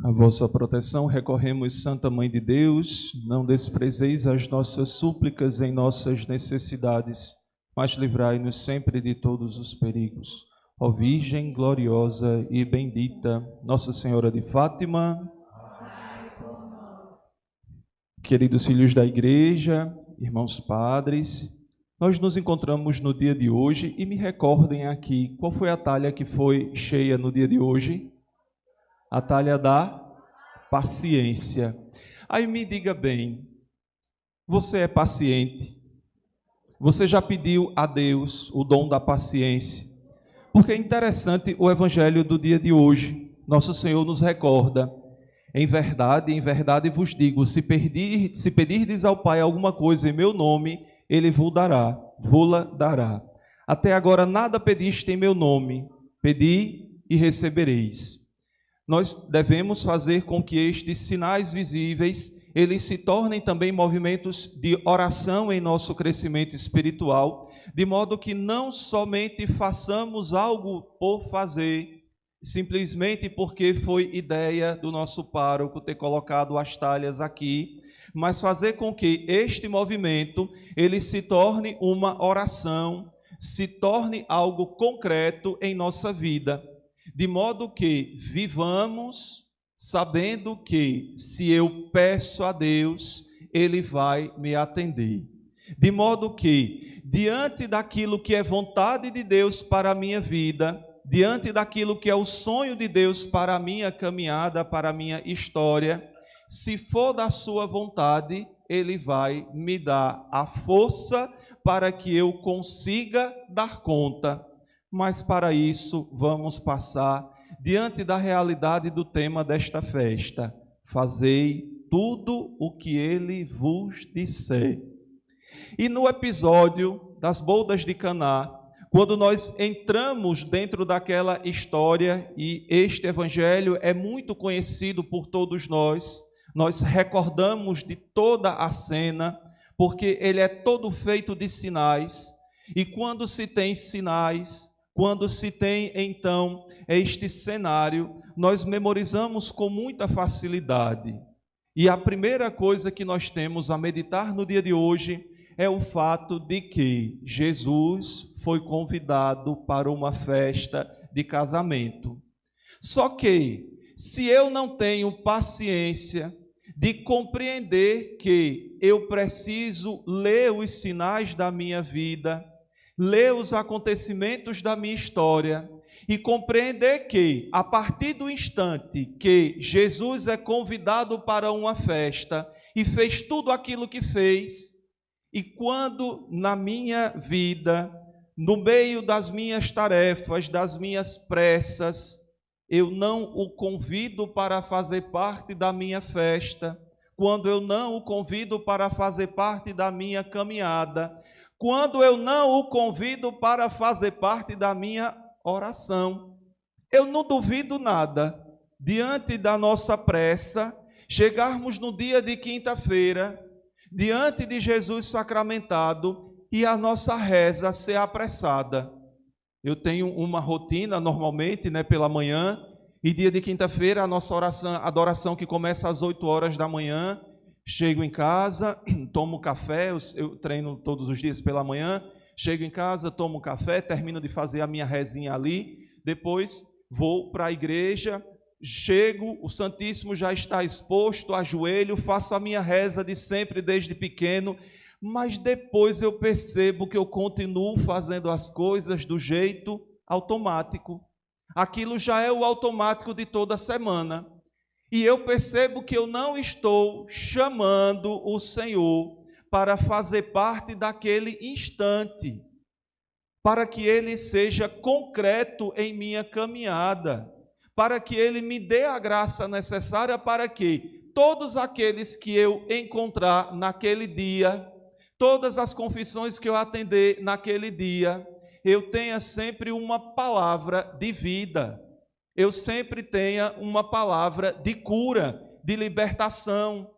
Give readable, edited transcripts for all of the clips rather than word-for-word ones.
A vossa proteção recorremos, Santa Mãe de Deus, não desprezeis as nossas súplicas em nossas necessidades, mas livrai-nos sempre de todos os perigos. Ó Virgem gloriosa e bendita, Nossa Senhora de Fátima, queridos filhos da Igreja, irmãos padres, nós nos encontramos no dia de hoje e me recordem aqui, qual foi a talha que foi cheia no dia de hoje? A talha da paciência. Aí me diga bem, você é paciente? Você já pediu a Deus o dom da paciência? Porque é interessante o evangelho do dia de hoje. Nosso Senhor nos recorda: em verdade vos digo, se pedirdes ao Pai alguma coisa em meu nome, Ele vou-la dará. Até agora nada pediste em meu nome, pedi e recebereis. Nós devemos fazer com que estes sinais visíveis, eles se tornem também movimentos de oração em nosso crescimento espiritual, de modo que não somente façamos algo por fazer, simplesmente porque foi ideia do nosso pároco ter colocado as talhas aqui, mas fazer com que este movimento, ele se torne uma oração, se torne algo concreto em nossa vida. De modo que vivamos sabendo que, se eu peço a Deus, Ele vai me atender. De modo que, diante daquilo que é vontade de Deus para a minha vida, diante daquilo que é o sonho de Deus para a minha caminhada, para a minha história, se for da sua vontade, Ele vai me dar a força para que eu consiga dar conta. Mas para isso vamos passar diante da realidade do tema desta festa: fazei tudo o que ele vos disser. E no episódio das bodas de Caná, quando nós entramos dentro daquela história, e este evangelho é muito conhecido por todos nós recordamos de toda a cena, porque ele é todo feito de sinais, e quando se tem sinais, quando se tem, então, este cenário, nós memorizamos com muita facilidade. E a primeira coisa que nós temos a meditar no dia de hoje é o fato de que Jesus foi convidado para uma festa de casamento. Só que, se eu não tenho paciência de compreender que eu preciso ler os sinais da minha vida, ler os acontecimentos da minha história e compreender que, a partir do instante que Jesus é convidado para uma festa e fez tudo aquilo que fez, e quando na minha vida, no meio das minhas tarefas, das minhas pressas, eu não o convido para fazer parte da minha festa, quando eu não o convido para fazer parte da minha caminhada, quando eu não o convido para fazer parte da minha oração, eu não duvido nada, diante da nossa pressa, chegarmos no dia de quinta-feira, diante de Jesus sacramentado, e a nossa reza ser apressada. Eu tenho uma rotina, normalmente, pela manhã, e dia de quinta-feira, a nossa oração, adoração que começa às 8 horas da manhã, chego em casa, tomo café, eu treino todos os dias pela manhã, chego em casa, tomo café, termino de fazer a minha rezinha ali, depois vou para a igreja, chego, o Santíssimo já está exposto, ajoelho, faço a minha reza de sempre, desde pequeno, mas depois eu percebo que eu continuo fazendo as coisas do jeito automático. Aquilo já é o automático de toda semana. E eu percebo que eu não estou chamando o Senhor para fazer parte daquele instante, para que Ele seja concreto em minha caminhada, para que Ele me dê a graça necessária para que todos aqueles que eu encontrar naquele dia, todas as confissões que eu atender naquele dia, eu tenha sempre uma palavra de vida, eu sempre tenha uma palavra de cura, de libertação.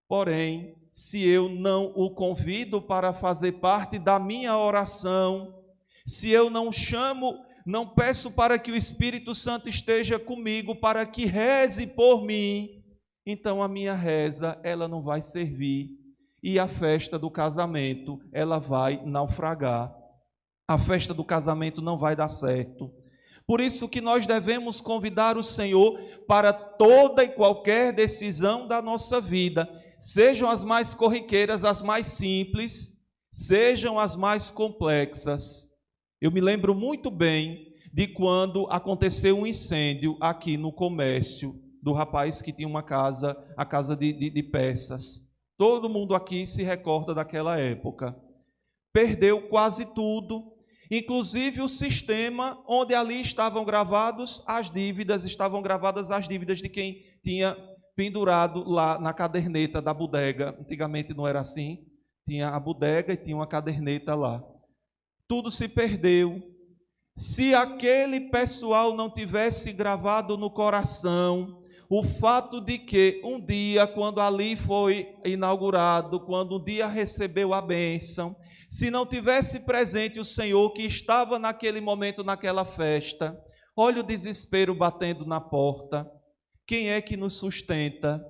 Porém, se eu não o convido para fazer parte da minha oração, se eu não chamo não peço para que o Espírito Santo esteja comigo, para que reze por mim, então a minha reza, ela não vai servir, e a festa do casamento, ela vai naufragar. A festa do casamento não vai dar certo. Por isso que nós devemos convidar o Senhor para toda e qualquer decisão da nossa vida, sejam as mais corriqueiras, as mais simples, sejam as mais complexas. Eu me lembro muito bem de quando aconteceu um incêndio aqui no comércio, do rapaz que tinha uma casa, a casa de peças. Todo mundo aqui se recorda daquela época. Perdeu quase tudo, inclusive o sistema onde ali estavam gravadas as dívidas de quem tinha pendurado lá na caderneta da bodega. Antigamente não era assim, tinha a bodega e tinha uma caderneta lá. Tudo se perdeu. Se aquele pessoal não tivesse gravado no coração o fato de que um dia, quando ali foi inaugurado, quando um dia recebeu a bênção, se não tivesse presente o Senhor que estava naquele momento, naquela festa, olha o desespero batendo na porta. Quem é que nos sustenta?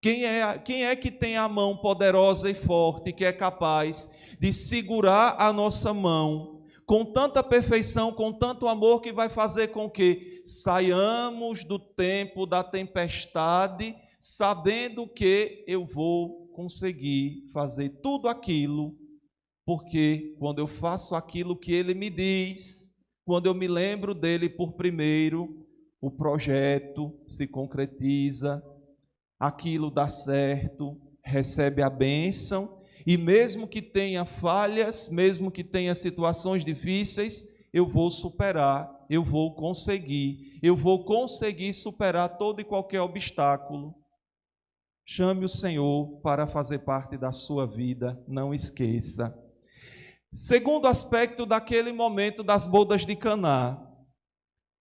Quem é que tem a mão poderosa e forte, que é capaz de segurar a nossa mão com tanta perfeição, com tanto amor, que vai fazer com que saiamos do tempo da tempestade, sabendo que eu vou conseguir fazer tudo aquilo, porque quando eu faço aquilo que Ele me diz, quando eu me lembro dEle por primeiro, o projeto se concretiza, aquilo dá certo, recebe a bênção, e mesmo que tenha falhas, mesmo que tenha situações difíceis, eu vou superar, eu vou conseguir superar todo e qualquer obstáculo. Chame o Senhor para fazer parte da sua vida, não esqueça. Segundo aspecto daquele momento das bodas de Caná,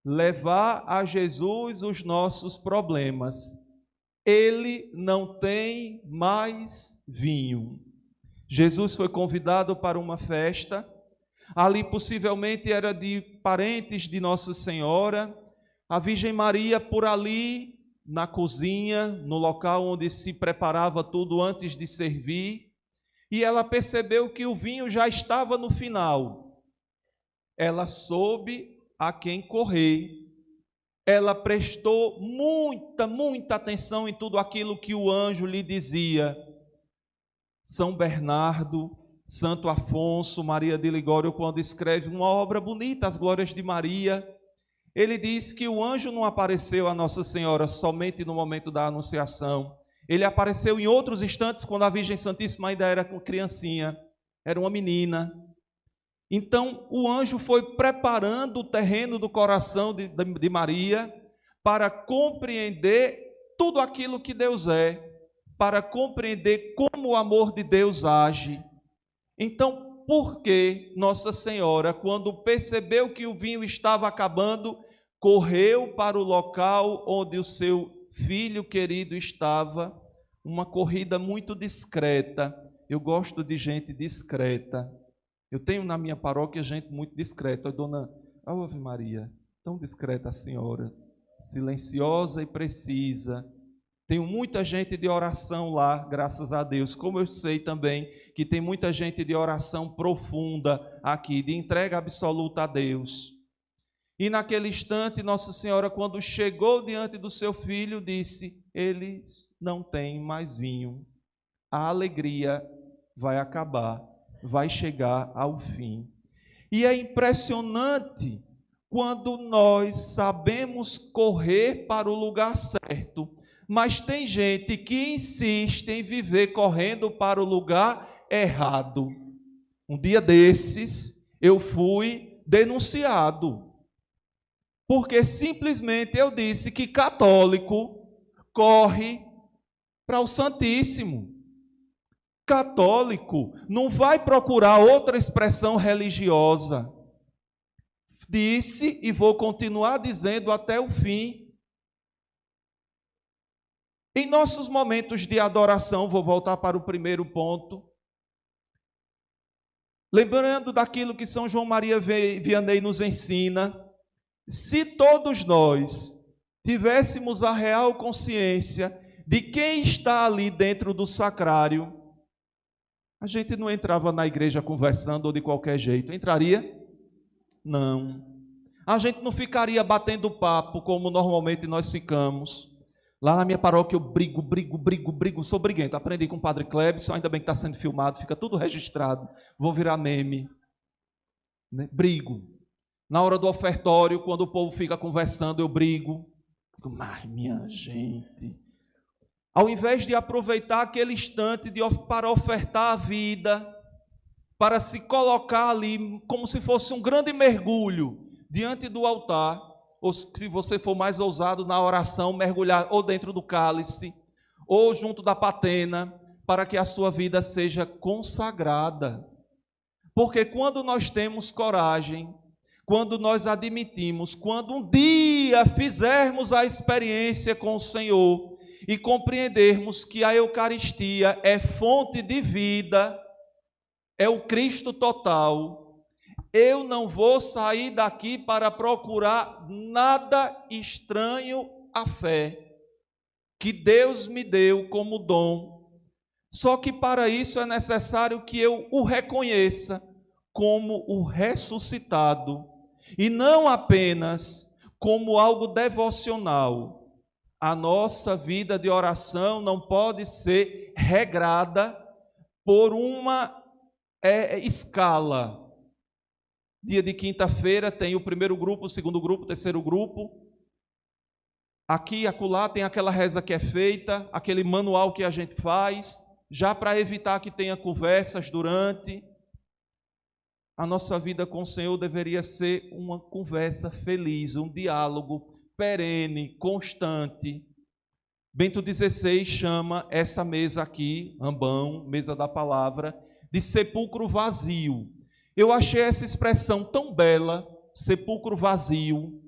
levar a Jesus os nossos problemas. Ele não tem mais vinho. Jesus foi convidado para uma festa, ali possivelmente era de parentes de Nossa Senhora, a Virgem Maria por ali, na cozinha, no local onde se preparava tudo antes de servir, e ela percebeu que o vinho já estava no final. Ela soube a quem correr. Ela prestou muita atenção em tudo aquilo que o anjo lhe dizia. São Bernardo, Santo Afonso, Maria de Ligório, quando escreve uma obra bonita, As Glórias de Maria, ele diz que o anjo não apareceu a Nossa Senhora somente no momento da anunciação. Ele apareceu em outros instantes, quando a Virgem Santíssima ainda era criancinha, era uma menina. Então, o anjo foi preparando o terreno do coração de Maria para compreender tudo aquilo que Deus é, para compreender como o amor de Deus age. Então, por que Nossa Senhora, quando percebeu que o vinho estava acabando, correu para o local onde o seu filho querido estava? Uma corrida muito discreta. Eu gosto de gente discreta. Eu tenho na minha paróquia gente muito discreta. Dona Ave Maria, tão discreta a senhora, silenciosa e precisa. Tenho muita gente de oração lá, graças a Deus. Como eu sei também que tem muita gente de oração profunda aqui, de entrega absoluta a Deus. E naquele instante, Nossa Senhora, quando chegou diante do seu filho, disse: eles não têm mais vinho. A alegria vai acabar, vai chegar ao fim. E é impressionante quando nós sabemos correr para o lugar certo, mas tem gente que insiste em viver correndo para o lugar errado. Um dia desses, eu fui denunciado, porque simplesmente eu disse que católico corre para o Santíssimo. Católico não vai procurar outra expressão religiosa. Disse e vou continuar dizendo até o fim. Em nossos momentos de adoração, vou voltar para o primeiro ponto. lembrando daquilo que São João Maria Vianney nos ensina, se todos nós tivéssemos a real consciência de quem está ali dentro do sacrário, a gente não entrava na igreja conversando ou de qualquer jeito. Entraria? Não. A gente não ficaria batendo papo como normalmente nós ficamos. Lá na minha paróquia eu brigo, sou briguento. Aprendi com o Padre Clebson, ainda bem que está sendo filmado, fica tudo registrado. Vou virar meme. Né? Brigo. Na hora do ofertório, quando o povo fica conversando, eu brigo. Digo, mas minha gente... Ao invés de aproveitar aquele instante para ofertar a vida, para se colocar ali como se fosse um grande mergulho diante do altar, ou se você for mais ousado na oração, mergulhar ou dentro do cálice, ou junto da patena, para que a sua vida seja consagrada. Porque quando nós temos coragem, quando nós admitimos, quando um dia fizermos a experiência com o Senhor, e compreendermos que a Eucaristia é fonte de vida, é o Cristo total, eu não vou sair daqui para procurar nada estranho à fé que Deus me deu como dom. Só que para isso é necessário que eu o reconheça como o ressuscitado e não apenas como algo devocional. A nossa vida de oração não pode ser regrada por uma escala. Dia de quinta-feira tem o primeiro grupo, o segundo grupo, o terceiro grupo. Aqui e acolá tem aquela reza que é feita, aquele manual que a gente faz, já para evitar que tenha conversas durante. A nossa vida com o Senhor deveria ser uma conversa feliz, um diálogo perene, constante. Bento XVI chama essa mesa aqui, ambão, mesa da palavra, de sepulcro vazio. Eu achei essa expressão tão bela, sepulcro vazio,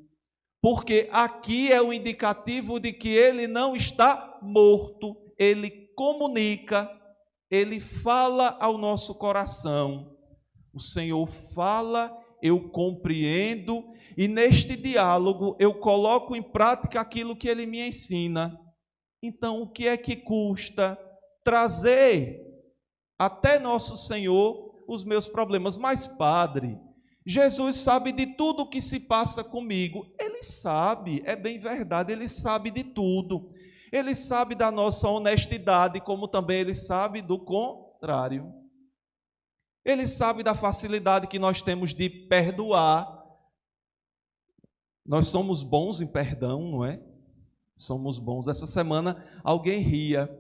porque aqui é o indicativo de que ele não está morto, ele comunica, ele fala ao nosso coração. O Senhor fala, eu compreendo, e neste diálogo eu coloco em prática aquilo que ele me ensina. Então, o que é que custa trazer até nosso Senhor os meus problemas? Mas, Padre, Jesus sabe de tudo o que se passa comigo. Ele sabe, é bem verdade, ele sabe de tudo. Ele sabe da nossa honestidade, como também ele sabe do contrário. Ele sabe da facilidade que nós temos de perdoar. Nós somos bons em perdão, não é? Somos bons. Essa semana alguém ria.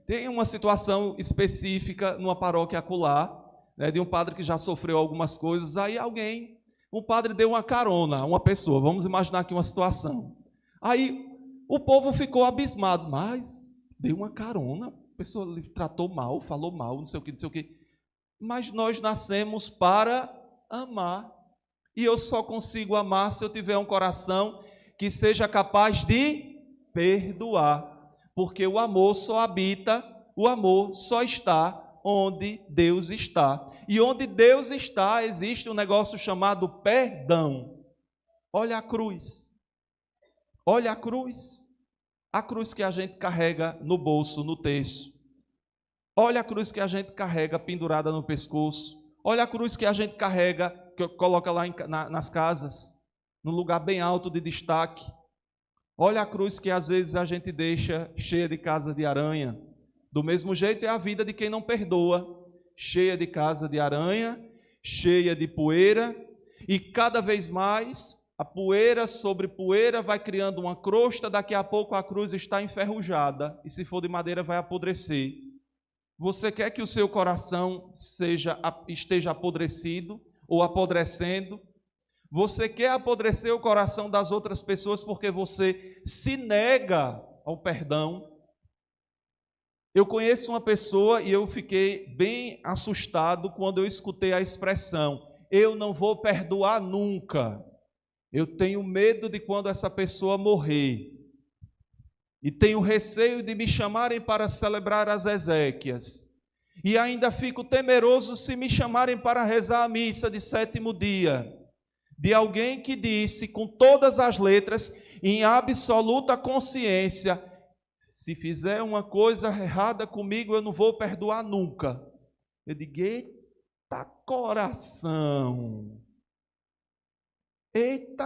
Tem uma situação específica numa paróquia acolá, né, de um padre que já sofreu algumas coisas. Aí um padre deu uma carona a uma pessoa. Vamos imaginar aqui uma situação. Aí o povo ficou abismado. Mas deu uma carona, a pessoa lhe tratou mal, falou mal, não sei o que, não sei o que. Mas nós nascemos para amar. E eu só consigo amar se eu tiver um coração que seja capaz de perdoar. Porque o amor só habita, o amor só está onde Deus está. E onde Deus está, existe um negócio chamado perdão. Olha a cruz. Olha a cruz. A cruz que a gente carrega no bolso, no terço. Olha a cruz que a gente carrega pendurada no pescoço. Olha a cruz que a gente carrega, que coloca lá nas casas, num lugar bem alto de destaque. Olha a cruz que às vezes a gente deixa cheia de casa de aranha. Do mesmo jeito é a vida de quem não perdoa, cheia de casa de aranha, cheia de poeira, e cada vez mais a poeira sobre poeira vai criando uma crosta, daqui a pouco a cruz está enferrujada, e se for de madeira vai apodrecer. Você quer que o seu coração esteja apodrecido ou apodrecendo? Você quer apodrecer o coração das outras pessoas porque você se nega ao perdão? Eu conheço uma pessoa e eu fiquei bem assustado quando eu escutei a expressão: eu não vou perdoar nunca. Eu tenho medo de quando essa pessoa morrer. E tenho receio de me chamarem para celebrar as exéquias. E ainda fico temeroso se me chamarem para rezar a missa de 7º dia, de alguém que disse com todas as letras, em absoluta consciência, se fizer uma coisa errada comigo, eu não vou perdoar nunca. Eu digo, eita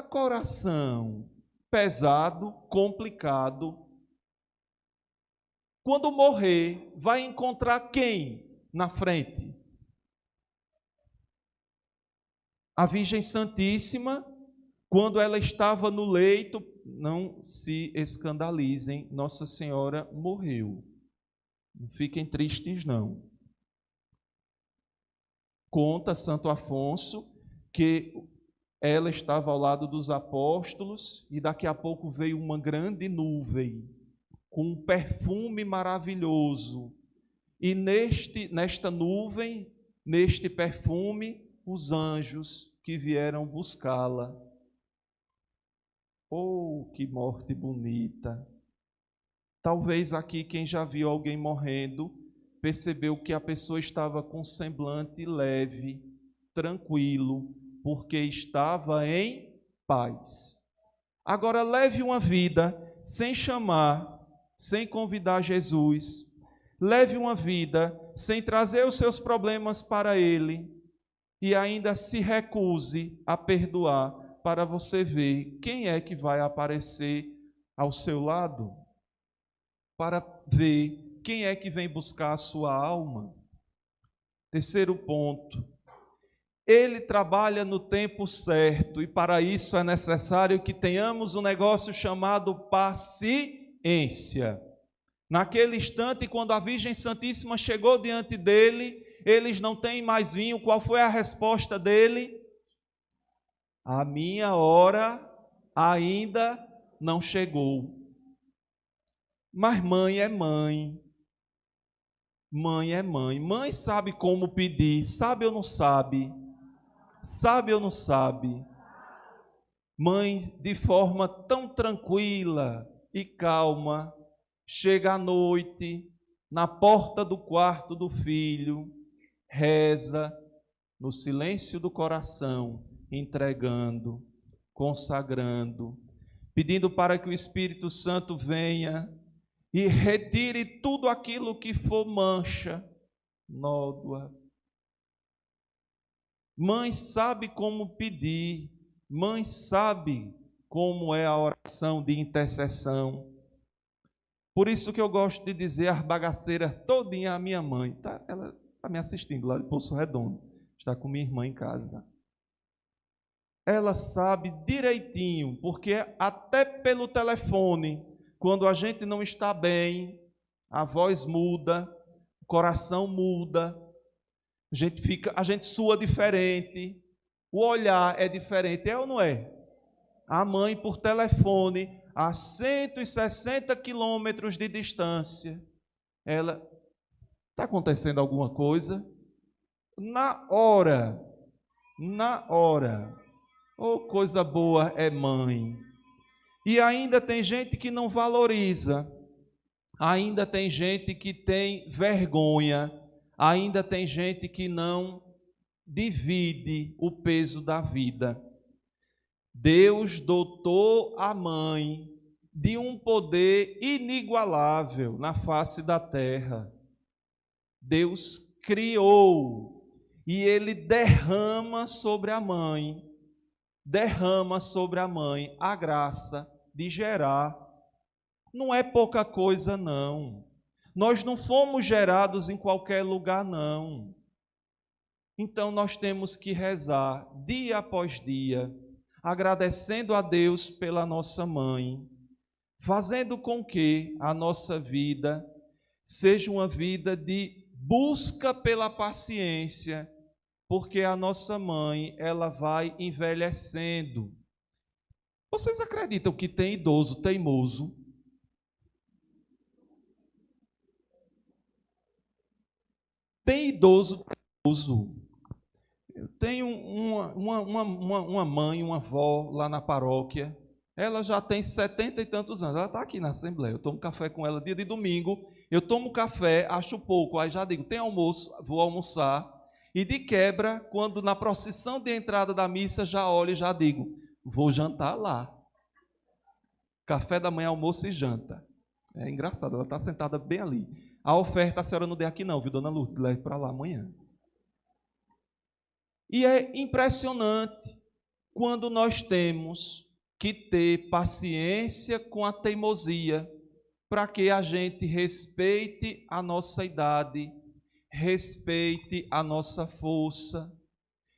coração, pesado, complicado. Quando morrer, vai encontrar quem na frente? A Virgem Santíssima, quando ela estava no leito, não se escandalizem, Nossa Senhora morreu. Não fiquem tristes, não. Conta Santo Afonso que ela estava ao lado dos apóstolos e daqui a pouco veio uma grande nuvem com um perfume maravilhoso. E nesta nuvem, neste perfume, os anjos que vieram buscá-la. Oh, que morte bonita! Talvez aqui quem já viu alguém morrendo, percebeu que a pessoa estava com um semblante leve, tranquilo, porque estava em paz. Agora leve uma vida sem chamar, sem convidar Jesus. Leve uma vida sem trazer os seus problemas para Ele e ainda se recuse a perdoar, para você ver quem é que vai aparecer ao seu lado, para ver quem é que vem buscar a sua alma. Terceiro ponto, Ele trabalha no tempo certo e para isso é necessário que tenhamos um negócio chamado paciência. Naquele instante, quando a Virgem Santíssima chegou diante dele, eles não têm mais vinho. Qual foi a resposta dele? A minha hora ainda não chegou. Mas mãe é mãe. Mãe é mãe. Mãe sabe como pedir. Sabe ou não sabe? Sabe ou não sabe? Mãe, de forma tão tranquila e calma, chega à noite, na porta do quarto do filho, reza, no silêncio do coração, entregando, consagrando, pedindo para que o Espírito Santo venha e retire tudo aquilo que for mancha, nódoa. Mãe sabe como pedir, mãe sabe como é a oração de intercessão. Por isso que eu gosto de dizer as bagaceiras todinha a minha mãe. Tá? Ela está me assistindo lá de Poço Redondo. Está com minha irmã em casa. Ela sabe direitinho, porque até pelo telefone, quando a gente não está bem, a voz muda, o coração muda, a gente sua diferente, o olhar é diferente, é ou não é? A mãe por telefone, a 160 quilômetros de distância, ela, está acontecendo alguma coisa? Na hora, oh, coisa boa é mãe. E ainda tem gente que não valoriza, ainda tem gente que tem vergonha, ainda tem gente que não divide o peso da vida. Deus dotou a mãe de um poder inigualável na face da terra. Deus criou e Ele derrama sobre a mãe a graça de gerar. Não é pouca coisa, não. Nós não fomos gerados em qualquer lugar, não. Então nós temos que rezar dia após dia, agradecendo a Deus pela nossa mãe, fazendo com que a nossa vida seja uma vida de busca pela paciência, porque a nossa mãe, ela vai envelhecendo. Vocês acreditam que tem idoso teimoso? Tem idoso teimoso. Eu tenho uma mãe, uma avó lá na paróquia, Ela já tem 70 e tantos anos. Ela está aqui na Assembleia. Eu tomo café com ela dia de domingo. Eu tomo café, acho pouco. Aí já digo, tem almoço, vou almoçar. E de quebra, quando na procissão de entrada da missa, já olho e já digo, vou jantar lá. Café da manhã, almoço e janta. É engraçado, ela está sentada bem ali. A oferta a senhora não dê aqui não, viu, dona Lourdes? Leve para lá amanhã. E é impressionante quando nós temos que ter paciência com a teimosia, para que a gente respeite a nossa idade, respeite a nossa força,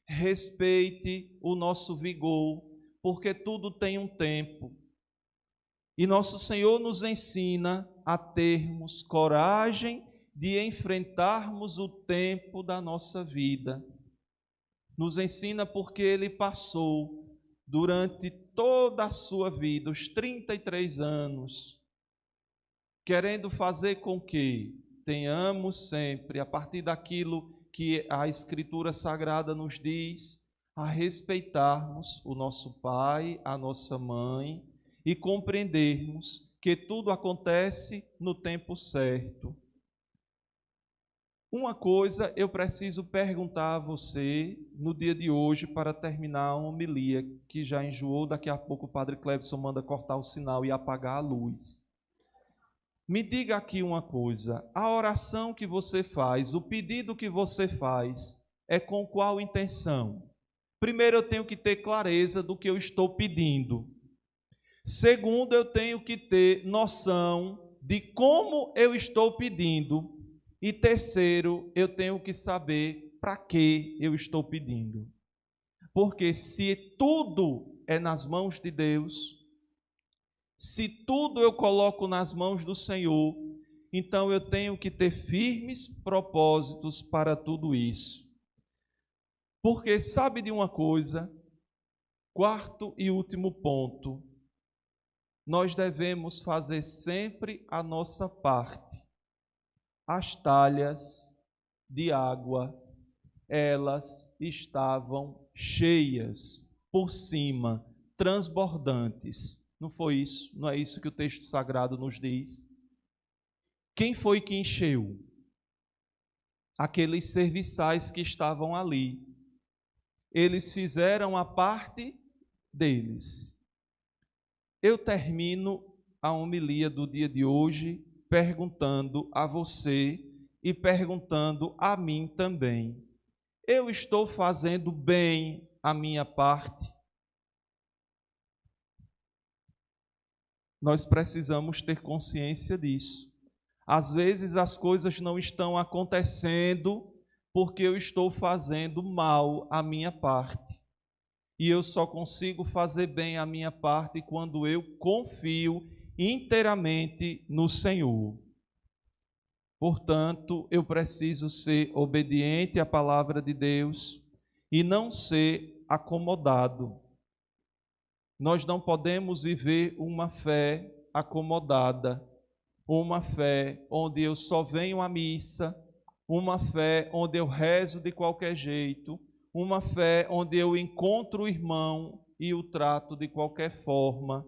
respeite o nosso vigor, porque tudo tem um tempo. E nosso Senhor nos ensina a termos coragem de enfrentarmos o tempo da nossa vida. Nos ensina porque Ele passou durante toda a sua vida, os 33 anos, querendo fazer com que tenhamos sempre, a partir daquilo que a Escritura Sagrada nos diz, a respeitarmos o nosso pai, a nossa mãe e compreendermos que tudo acontece no tempo certo. Uma coisa eu preciso perguntar a você no dia de hoje para terminar a homilia, que já enjoou, daqui a pouco o Padre Clebson manda cortar o sinal e apagar a luz. Me diga aqui uma coisa, a oração que você faz, o pedido que você faz, é com qual intenção? Primeiro, eu tenho que ter clareza do que eu estou pedindo. Segundo, eu tenho que ter noção de como eu estou pedindo. E terceiro, eu tenho que saber para que eu estou pedindo. Porque se tudo é nas mãos de Deus, se tudo eu coloco nas mãos do Senhor, então eu tenho que ter firmes propósitos para tudo isso. Porque sabe de uma coisa? Quarto e último ponto. Nós devemos fazer sempre a nossa parte. As talhas de água, elas estavam cheias por cima, transbordantes. Não foi isso? Não é isso que o texto sagrado nos diz? Quem foi que encheu? Aqueles serviçais que estavam ali. Eles fizeram a parte deles. Eu termino a homilia do dia de hoje perguntando a você e perguntando a mim também. Eu estou fazendo bem a minha parte? Nós precisamos ter consciência disso. Às vezes as coisas não estão acontecendo porque eu estou fazendo mal a minha parte. E eu só consigo fazer bem a minha parte quando eu confio inteiramente no Senhor. Portanto, eu preciso ser obediente à palavra de Deus e não ser acomodado. Nós não podemos viver uma fé acomodada, uma fé onde eu só venho à missa, uma fé onde eu rezo de qualquer jeito, uma fé onde eu encontro o irmão e o trato de qualquer forma,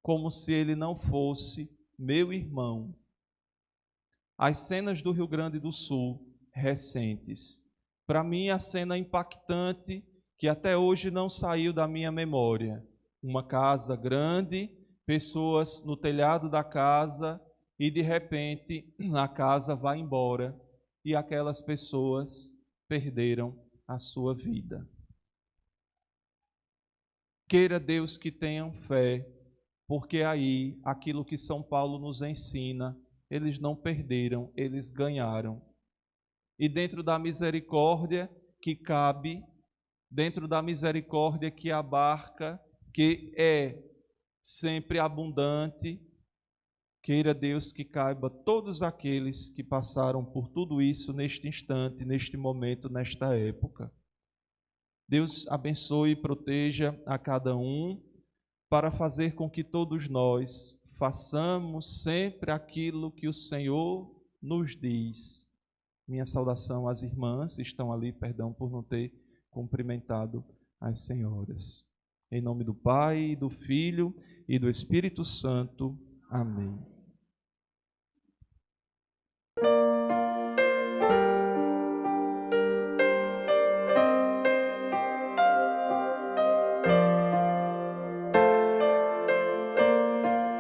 como se ele não fosse meu irmão. As cenas do Rio Grande do Sul recentes. Para mim, a cena impactante que até hoje não saiu da minha memória. Uma casa grande, pessoas no telhado da casa e de repente a casa vai embora e aquelas pessoas perderam a sua vida. Queira Deus que tenham fé, porque aí aquilo que São Paulo nos ensina, eles não perderam, eles ganharam. E dentro da misericórdia que cabe, dentro da misericórdia que abarca, que é sempre abundante, queira Deus que caiba todos aqueles que passaram por tudo isso neste instante, neste momento, nesta época. Deus abençoe e proteja a cada um, para fazer com que todos nós façamos sempre aquilo que o Senhor nos diz. Minha saudação às irmãs, estão ali, perdão por não ter cumprimentado as senhoras. Em nome do Pai, do Filho e do Espírito Santo. Amém.